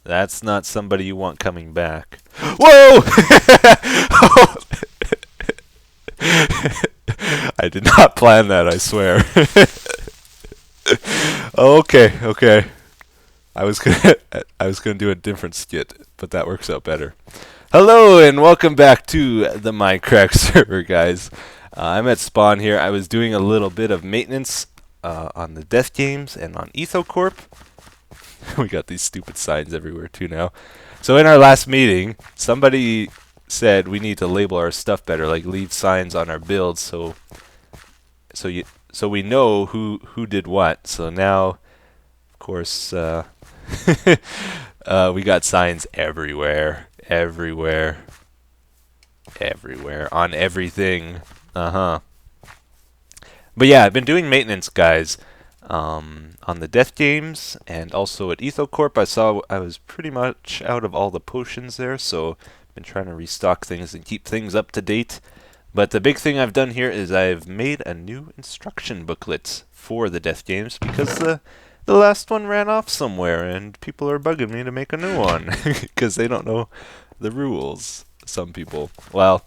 That's not somebody you want coming back. Whoa! I did not plan that, I swear. Okay, okay. I was gonna I was gonna do a different skit, but that works out better. Hello and welcome back to the MindCrack server, guys. I'm at spawn here. I was doing a little bit of maintenance on the death games and on Etho Corp. We got these stupid signs everywhere too now. So in our last meeting, somebody said we need to label our stuff better, like leave signs on our builds, so we know who did what. So now, of course, we got signs everywhere, everywhere, everywhere, on everything. But yeah, I've been doing maintenance, guys, on the death games and also at Etho Corp. I saw I was pretty much out of all the potions there, so I've been trying to restock things and keep things up to date. But the big thing I've done here is I've made a new instruction booklet for the death games because the last one ran off somewhere and people are bugging me to make a new one because they don't know the rules. Some people. Well,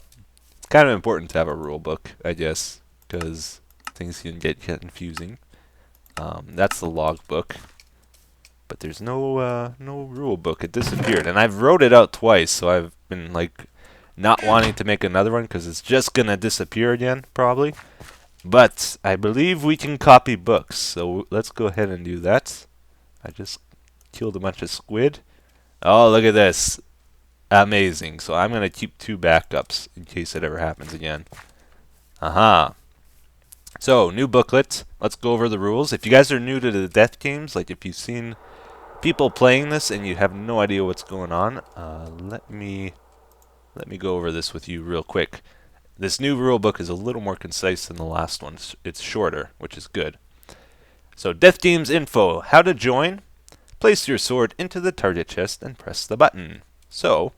it's kind of important to have a rule book, I guess, because things can get confusing. That's the log book, but there's no rule book. It disappeared, and I've wrote it out twice, so I've been like not wanting to make another one because it's just gonna disappear again, probably. But I believe we can copy books, so let's go ahead and do that. I just killed a bunch of squid. Oh, look at this. Amazing. So I'm gonna keep 2 backups in case it ever happens again. So, new booklet. Let's go over the rules. If you guys are new to the death games, like if you've seen people playing this and you have no idea what's going on, let me go over this with you real quick. This new rule book is a little more concise than the last one. It's shorter, which is good. So, death games info. How to join. Place your sword into the target chest and press the button. So,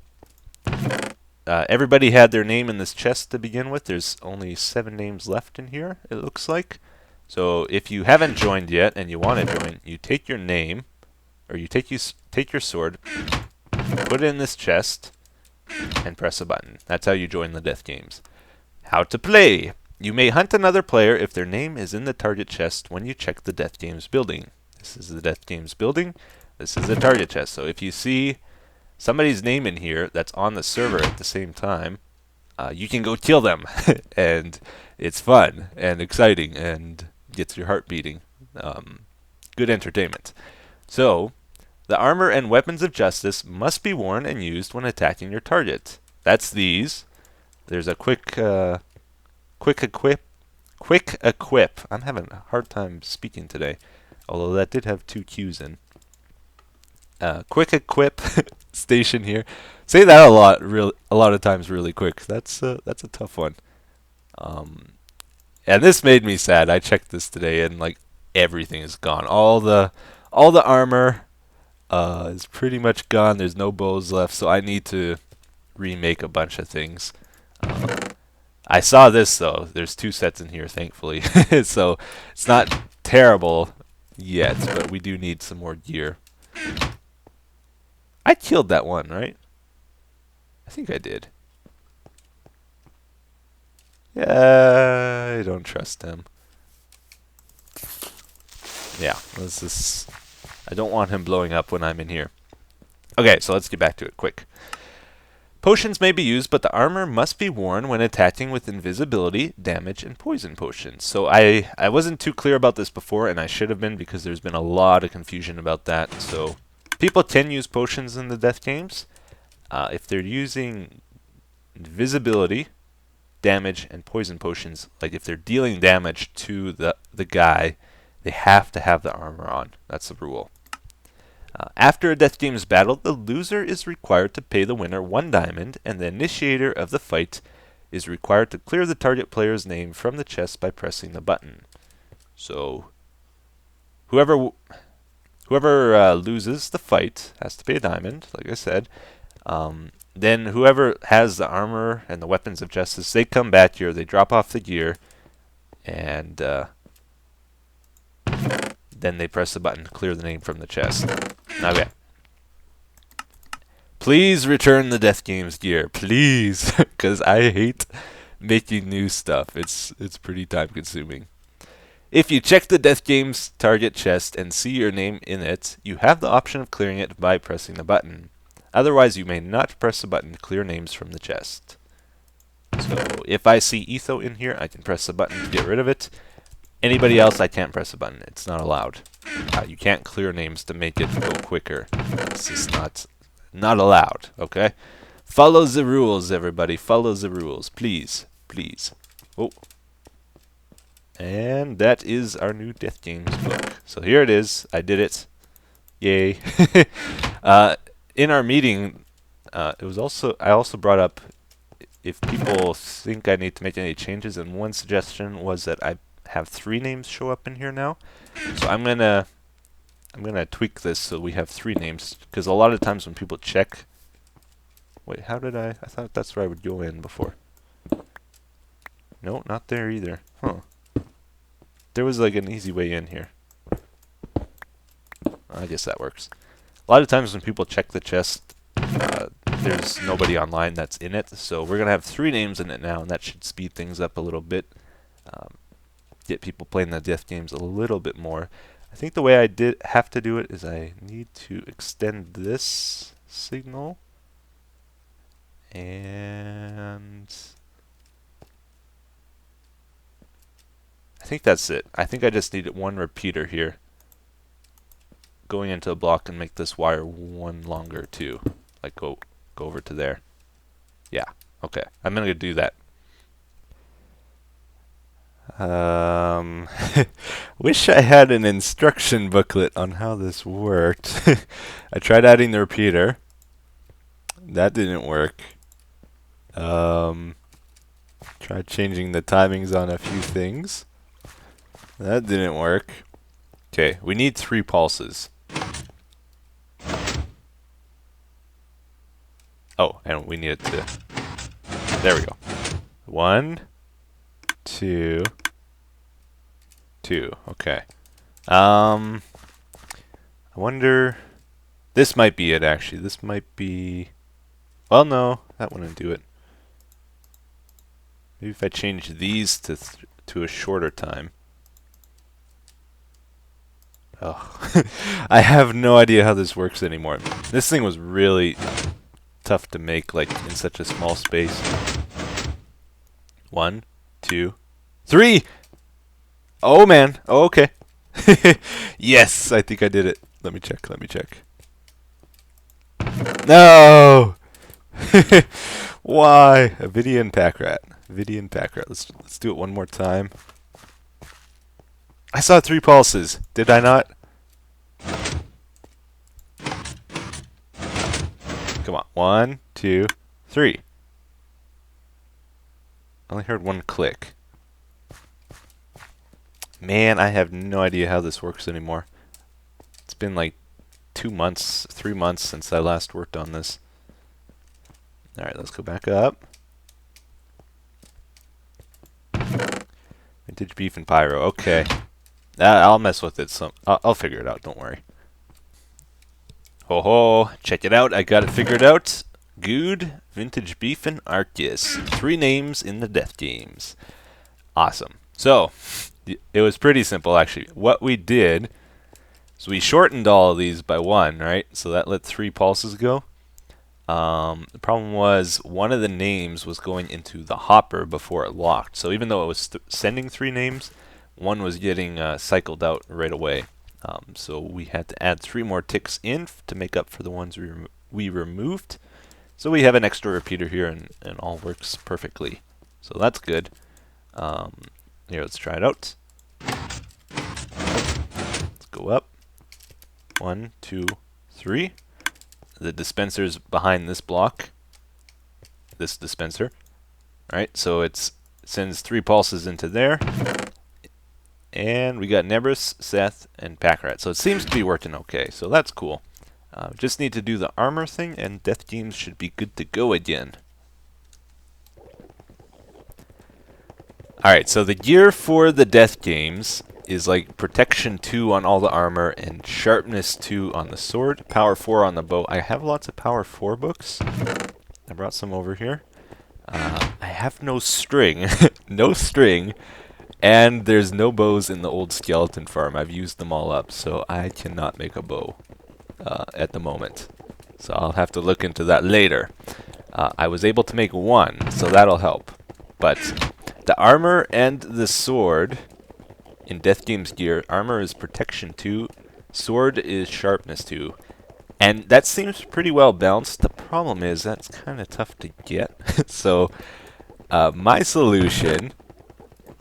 everybody had their name in this chest to begin with. There's only 7 names left in here, it looks like. So if you haven't joined yet and you want to join, you take your name, or you take your sword, put it in this chest, and press a button. That's how you join the death games. How to play. You may hunt another player if their name is in the target chest when you check the death games building. This is the death games building. This is the target chest. So if you see somebody's name in here that's on the server at the same time, you can go kill them. And it's fun and exciting and gets your heart beating. Good entertainment. So, the armor and weapons of justice must be worn and used when attacking your target. That's these. There's a quick equip. I'm having a hard time speaking today, although that did have 2 Q's in. Quick equip station here. Say that a lot of times really quick. That's a tough one. And this made me sad. I checked this today and like everything is gone. All the armor is pretty much gone. There's no bows left, so I need to remake a bunch of things. I saw this though. There's 2 sets in here, thankfully. So it's not terrible yet, but we do need some more gear. I killed that one, right? I think I did. Yeah, I don't trust him. Yeah, I don't want him blowing up when I'm in here. Okay, so let's get back to it quick. Potions may be used, but the armor must be worn when attacking with invisibility, damage, and poison potions. So I wasn't too clear about this before, and I should have been because there's been a lot of confusion about that. So people can use potions in the death games. If they're using invisibility, damage, and poison potions, like if they're dealing damage to the guy, they have to have the armor on. That's the rule. After a death games battle, the loser is required to pay the winner 1 diamond, and the initiator of the fight is required to clear the target player's name from the chest by pressing the button. So, whoever loses the fight has to pay a diamond, like I said. Then whoever has the armor and the weapons of justice, they come back here, they drop off the gear, and then they press the button to clear the name from the chest. Okay. Please return the Death Games gear, please, because I hate making new stuff. It's pretty time consuming. If you check the Death Games target chest and see your name in it, you have the option of clearing it by pressing the button. Otherwise, you may not press the button to clear names from the chest. So if I see Etho in here, I can press the button to get rid of it. Anybody else, I can't press the button. It's not allowed. You can't clear names to make it go quicker. It's just not allowed, okay? Follow the rules, everybody. Follow the rules. Please. Please. Oh. And that is our new Death Games book. So here it is. I did it. Yay. In our meeting, I also brought up if people think I need to make any changes, and one suggestion was that I have 3 names show up in here now. So I'm gonna tweak this so we have 3 names, because a lot of times when people check, wait, how did I thought that's where I would go in before. No, not there either. Huh. There was like an easy way in here. I guess that works. A lot of times when people check the chest, there's nobody online that's in it, so we're gonna have 3 names in it now, and that should speed things up a little bit. Get people playing the Death Games a little bit more. I think the way I have to do it is I need to extend this signal, and I think that's it. I think I just need 1 repeater here going into a block and make this wire 1 longer too. Like go over to there. Yeah, okay. I'm gonna do that. Wish I had an instruction booklet on how this worked. I tried adding the repeater. That didn't work. Tried changing the timings on a few things. That didn't work. Okay, we need 3 pulses. Oh, and we need it to... There we go. 1, 2, 2. Okay. I wonder... This might be it, actually. This might be... Well, no. That wouldn't do it. Maybe if I change these to a shorter time. Oh. I have no idea how this works anymore. This thing was really tough to make, like, in such a small space. 1, 2, 3! Oh, man. Oh, okay. Yes, I think I did it. Let me check. No! Why? Avidian Packrat. Let's do it one more time. I saw 3 pulses. Did I not? Come on. 1, 2, 3. I only heard 1 click. Man, I have no idea how this works anymore. It's been like 2 months, 3 months since I last worked on this. Alright, let's go back up. Vintage beef and pyro. Okay. I'll mess with it. I'll figure it out. Don't worry. Ho ho! Check it out. I got it figured out. Guude, vintage beef, and Arceus. 3 names in the Death Games. Awesome. So, it was pretty simple actually. What we did is we shortened all of these by 1, right? So that let 3 pulses go. The problem was one of the names was going into the hopper before it locked. So even though it was sending 3 names, 1 was getting cycled out right away. So we had to add 3 more ticks in to make up for the ones we removed. So we have an extra repeater here, and all works perfectly. So that's good. Here, let's try it out. Let's go up. 1, 2, 3. The dispenser's behind this block. This dispenser. Alright, so it sends 3 pulses into there. And we got Nebris, Seth, and Packrat. So it seems to be working okay. So that's cool. Just need to do the armor thing, and Death Games should be good to go again. Alright, so the gear for the Death Games is like protection 2 on all the armor and sharpness 2 on the sword, power 4 on the bow. I have lots of power 4 books. I brought some over here. I have no string, no string, and there's no bows in the old skeleton farm. I've used them all up, so I cannot make a bow at the moment. So I'll have to look into that later. I was able to make one, so that'll help. But the armor and the sword in Death Games gear, armor is protection 2, sword is sharpness 2. And that seems pretty well balanced. The problem is that's kind of tough to get. So my solution,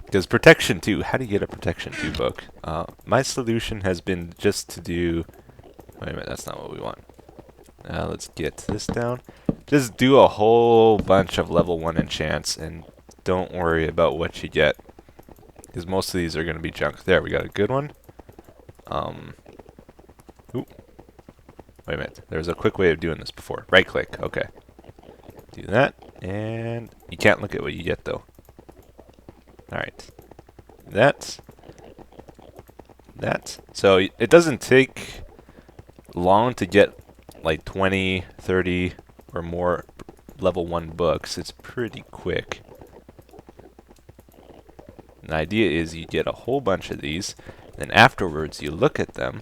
because protection 2, how do you get a protection 2 book? My solution has been just to do, wait a minute, that's not what we want. Let's get this down. Just do a whole bunch of level 1 enchants and don't worry about what you get. Because most of these are going to be junk. There, we got a good one. Ooh. Wait a minute. There's a quick way of doing this before. Right click. Okay. Do that. And you can't look at what you get, though. Alright. That. So it doesn't take long to get like 20, 30, or more level 1 books. It's pretty quick. The idea is you get a whole bunch of these, then afterwards you look at them.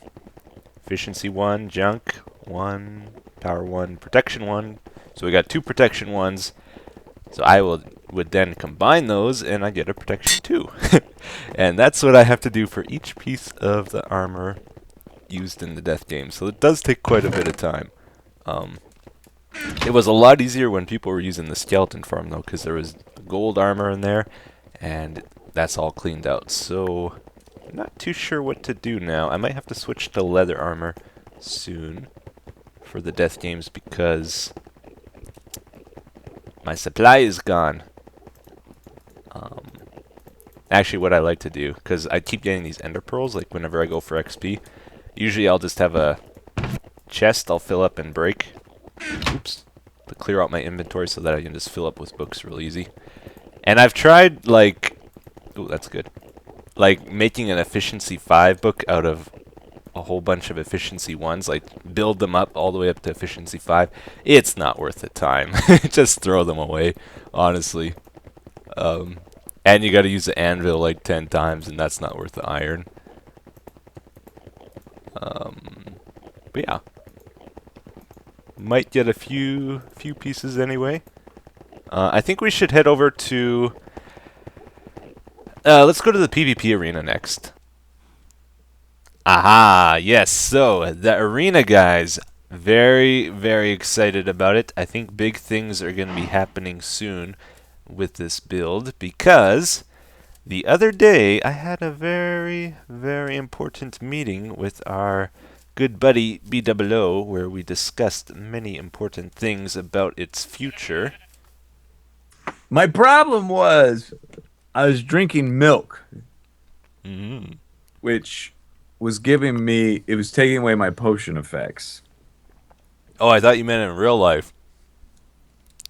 Efficiency 1, junk 1, power 1, protection 1. So we got 2 protection 1s. So I would then combine those and I get a protection 2. And that's what I have to do for each piece of the armor used in the death game. So it does take quite a bit of time. It was a lot easier when people were using the skeleton farm though, because there was gold armor in there and that's all cleaned out. So I'm not too sure what to do now. I might have to switch to leather armor soon for the death games because my supply is gone. Actually, what I like to do, because I keep getting these ender pearls, like whenever I go for XP, usually I'll just have a chest I'll fill up and break. Oops. To clear out my inventory so that I can just fill up with books real easy. And I've tried, like, ooh, that's good. Like, making an efficiency 5 book out of a whole bunch of efficiency 1s, like, build them up all the way up to efficiency 5. It's not worth the time. Just throw them away, honestly. And you gotta use the anvil like 10 times, and that's not worth the iron. But yeah. Might get a few pieces anyway. I think we should head over to... let's go to the PvP arena next. Aha! Yes, so, the arena, guys. Very, very excited about it. I think big things are going to be happening soon with this build, because the other day I had a very, very important meeting with our good buddy BOO, where we discussed many important things about its future. My problem was I was drinking milk, which was giving me, it was taking away my potion effects. Oh, I thought you meant in real life.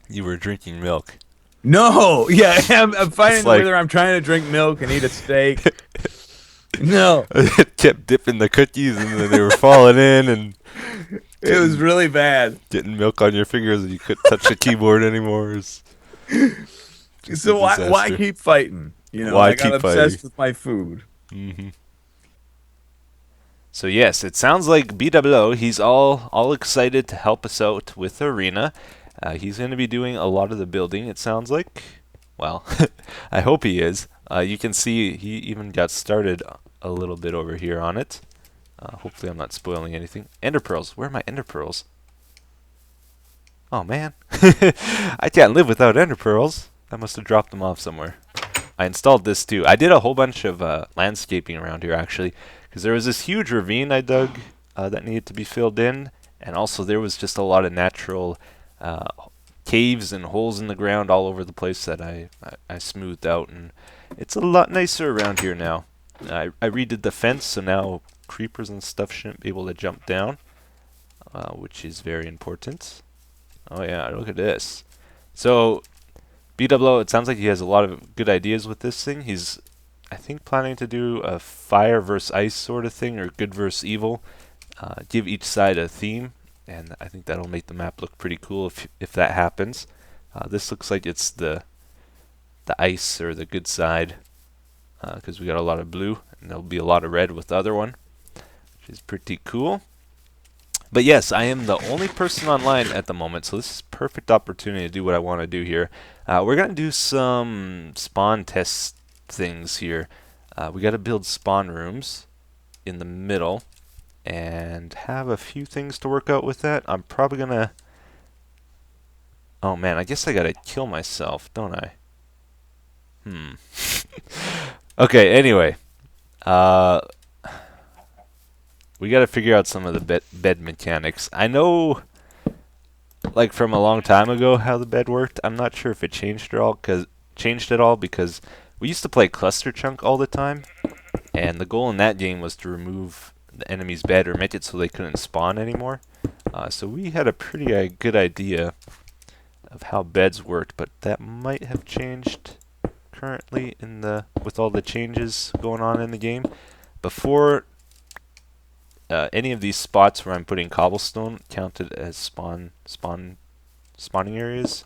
You were drinking milk. No, yeah, I'm fighting like... whether I'm trying to drink milk and eat a steak. No. It kept dipping the cookies and then they were falling in and... It was really bad. Getting milk on your fingers and you couldn't touch the keyboard anymore. So why keep fighting? You know, I got obsessed with my food. So yes, it sounds like BOO, he's all excited to help us out with the arena. He's going to be doing a lot of the building, it sounds like. Well, I hope he is. You can see he even got started a little bit over here on it. Hopefully I'm not spoiling anything. Ender pearls. Where are my ender pearls? Oh, man. I can't live without ender pearls. I must have dropped them off somewhere. I installed this too. I did a whole bunch of landscaping around here, actually, because there was this huge ravine I dug that needed to be filled in, and also there was just a lot of natural caves and holes in the ground all over the place that I smoothed out, and it's a lot nicer around here now. I redid the fence, so now creepers and stuff shouldn't be able to jump down, which is very important. Oh yeah, look at this. So BOO, it sounds like he has a lot of good ideas with this thing. He's I think, planning to do a fire versus ice sort of thing, or good versus evil. Give each side a theme, and I think that'll make the map look pretty cool if that happens. This looks like it's the ice or the good side, because we got a lot of blue, and there'll be a lot of red with the other one, which is pretty cool. But yes, I am the only person online at the moment, so this is a perfect opportunity to do what I want to do here. We're going to do some spawn test things here. We got to build spawn rooms in the middle and have a few things to work out with that. I'm probably going to... Oh man, I guess I got to kill myself, don't I? Okay, anyway. We got to figure out some of the bed mechanics. I know, like from a long time ago, how the bed worked. I'm not sure if it changed at all because we used to play cluster chunk all the time, and the goal in that game was to remove the enemy's bed or make it so they couldn't spawn anymore. So we had a pretty good idea of how beds worked, but that might have changed currently with all the changes going on in the game. Before. Any of these spots where I'm putting cobblestone counted as spawning areas.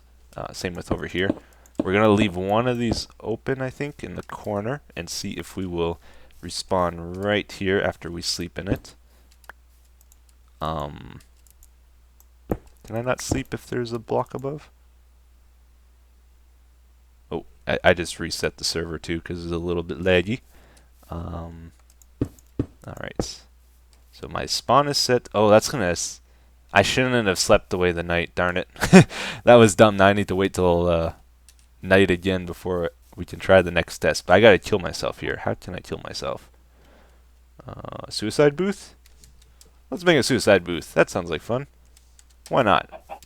Same with over here. We're going to leave one of these open, I think, in the corner and see if we will respawn right here after we sleep in it. Can I not sleep if there's a block above? Oh, I just reset the server too because it's a little bit laggy. Alright. So my spawn is set. Oh, that's gonna... I shouldn't have slept away the night, darn it. That was dumb. Now I need to wait till night again before we can try the next test. But I gotta kill myself here. How can I kill myself? Suicide booth? Let's make a suicide booth. That sounds like fun. Why not?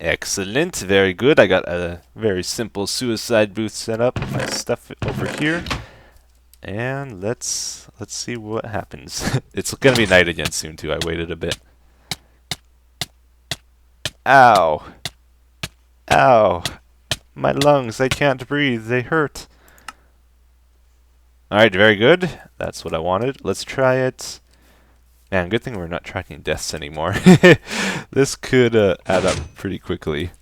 Excellent. Very good. I got a very simple suicide booth set up. My stuff over here. And let's see what happens. It's gonna be night again soon too. I waited a bit. Ow. Ow. My lungs, I can't breathe. They hurt. Alright, very good. That's what I wanted. Let's try it. Man, good thing we're not tracking deaths anymore. This could add up pretty quickly.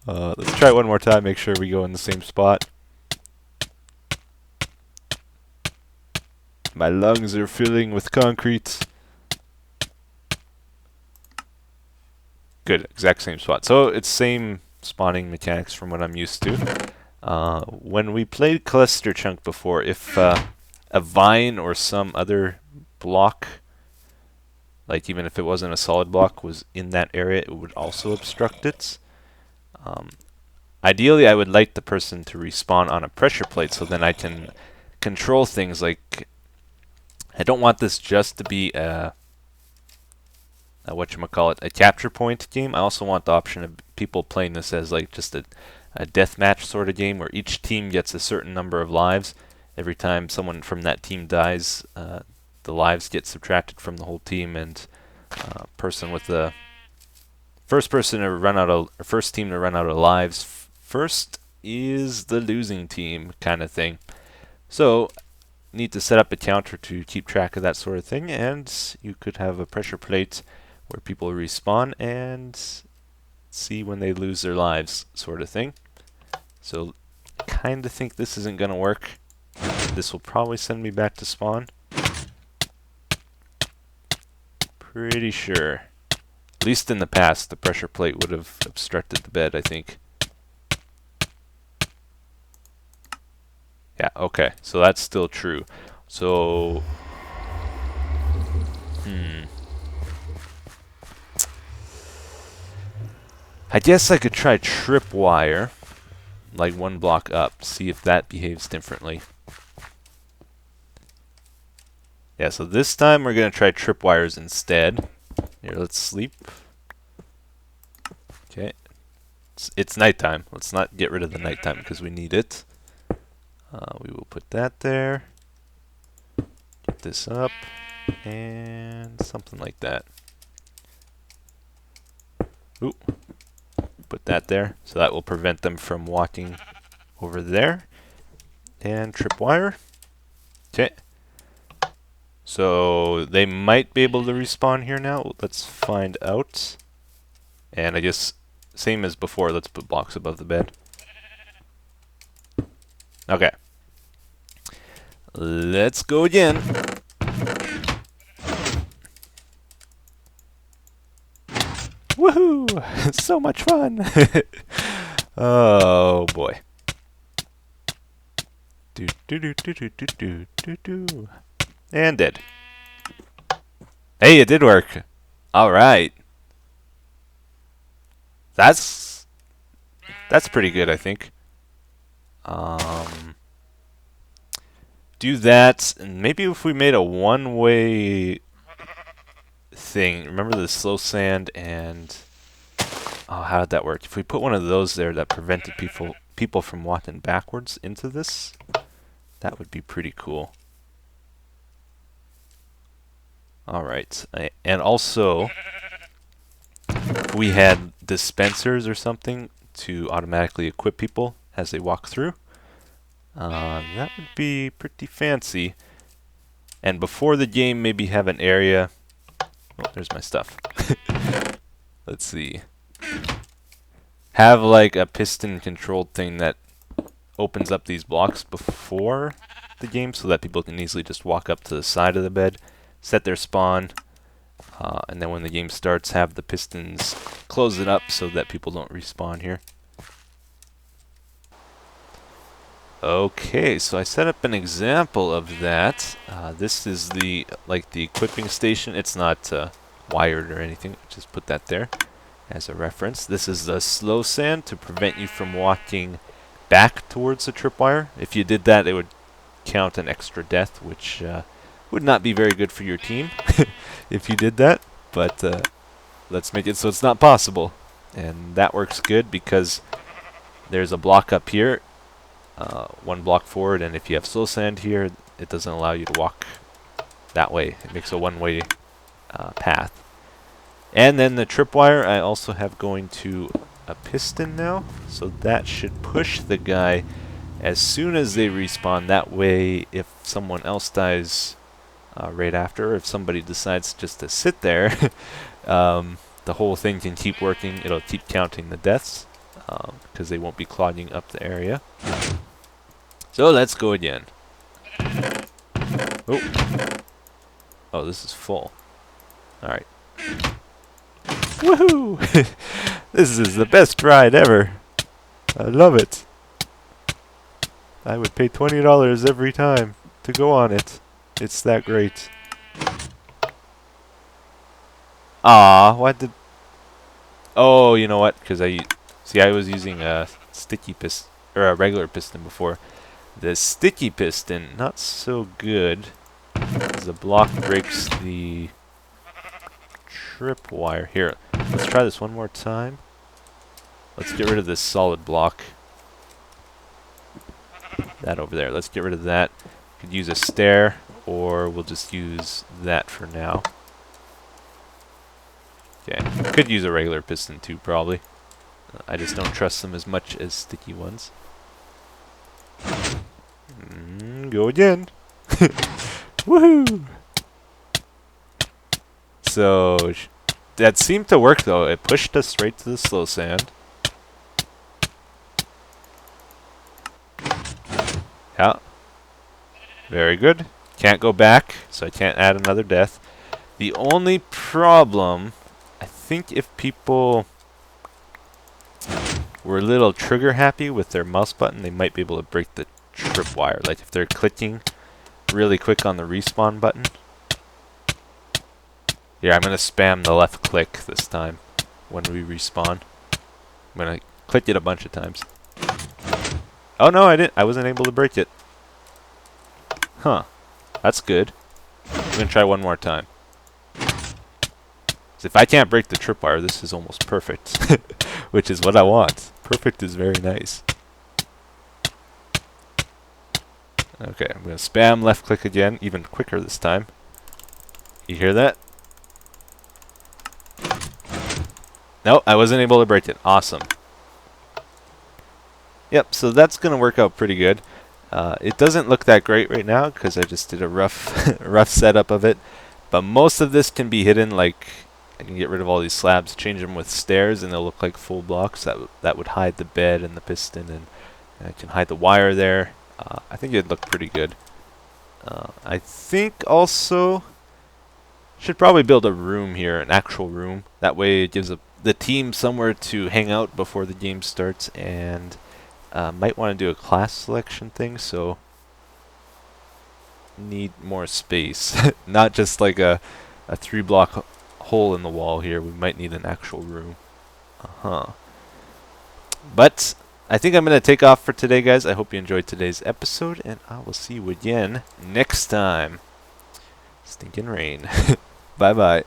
Let's try it one more time, make sure we go in the same spot. My lungs are filling with concrete. Good, exact same spot. So it's same spawning mechanics from what I'm used to. When we played Cluster Chunk before, if a vine or some other block, like even if it wasn't a solid block, was in that area, it would also obstruct it. Ideally, I would like the person to respawn on a pressure plate so then I can control things like... I don't want this just to be a capture point game. I also want the option of people playing this as like just a deathmatch sort of game where each team gets a certain number of lives. Every time someone from that team dies, the lives get subtracted from the whole team, and person with the first team to run out of lives first is the losing team kind of thing. So need to set up a counter to keep track of that sort of thing, and you could have a pressure plate where people respawn and see when they lose their lives sort of thing. So kind of think this isn't going to work. This will probably send me back to spawn. Pretty sure. At least in the past, the pressure plate would have obstructed the bed, I think. Yeah, okay, so that's still true. So, I guess I could try tripwire, like one block up, see if that behaves differently. Yeah, so this time we're going to try tripwires instead. Here, let's sleep. Okay, it's nighttime. Let's not get rid of the nighttime because we need it. We will put that there. Get this up. And something like that. Ooh. Put that there. So that will prevent them from walking over there. And tripwire. Okay. So they might be able to respawn here now. Let's find out. And I guess same as before, let's put blocks above the bed. Okay. Let's go again. Woohoo! So much fun! Oh boy. Do do do do do do do do do. And dead. Hey, it did work. All right. That's pretty good, I think. Do that, and maybe if we made a one-way thing. Remember the slow sand and how did that work? If we put one of those there that prevented people from walking backwards into this, that would be pretty cool. All right, and also if we had dispensers or something to automatically equip people as they walk through. That would be pretty fancy. And before the game, maybe have an area. Oh, there's my stuff. Let's see. Have like a piston-controlled thing that opens up these blocks before the game, so that people can easily just walk up to the side of the bed, set their spawn, and then when the game starts, have the pistons close it up so that people don't respawn here. Okay, so I set up an example of that. This is the equipping station. It's not wired or anything. Just put that there as a reference. This is the slow sand to prevent you from walking back towards the tripwire. If you did that, it would count an extra death, which would not be very good for your team if you did that. But let's make it so it's not possible. And that works good because there's a block up here. One block forward, and if you have slow sand here, it doesn't allow you to walk that way. It makes a one-way path. And then the tripwire I also have going to a piston now, so that should push the guy as soon as they respawn. That way, if someone else dies right after, or if somebody decides just to sit there, the whole thing can keep working. It'll keep counting the deaths because they won't be clogging up the area. So let's go again. Oh, this is full. Alright. Woohoo! This is the best ride ever. I love it. I would pay $20 every time to go on it. It's that great. Why did... Oh, you know what? Because I was using a sticky piston, or a regular piston before. The sticky piston, not so good, because the block breaks the tripwire. Here, let's try this one more time. Let's get rid of this solid block. That over there. Let's get rid of that. Could use a stair, or we'll just use that for now. Okay, could use a regular piston too, probably. I just don't trust them as much as sticky ones. Go again. Woohoo! So that seemed to work though. It pushed us straight to the slow sand. Yeah. Very good. Can't go back, so I can't add another death. The only problem, I think if people were a little trigger happy with their mouse button, they might be able to break the tripwire. Like if they're clicking really quick on the respawn button. Yeah, I'm going to spam the left click this time when we respawn. I'm going to click it a bunch of times. Oh no, I didn't. I wasn't able to break it. Huh. That's good. I'm going to try one more time. So if I can't break the tripwire, this is almost perfect. Which is what I want. Perfect is very nice. Okay, I'm going to spam left click again, even quicker this time. You hear that? No, I wasn't able to break it. Awesome. Yep, so that's going to work out pretty good. It doesn't look that great right now because I just did a rough rough setup of it. But most of this can be hidden. Like, I can get rid of all these slabs, change them with stairs, and they'll look like full blocks. That would hide the bed and the piston, and I can hide the wire there. I think it'd look pretty good. I think also should probably build a room here, an actual room. That way it gives the team somewhere to hang out before the game starts, and might want to do a class selection thing, so need more space. Not just like a 3-block hole in the wall here. We might need an actual room. But I think I'm going to take off for today, guys. I hope you enjoyed today's episode, and I will see you again next time. Stinking rain. Bye-bye.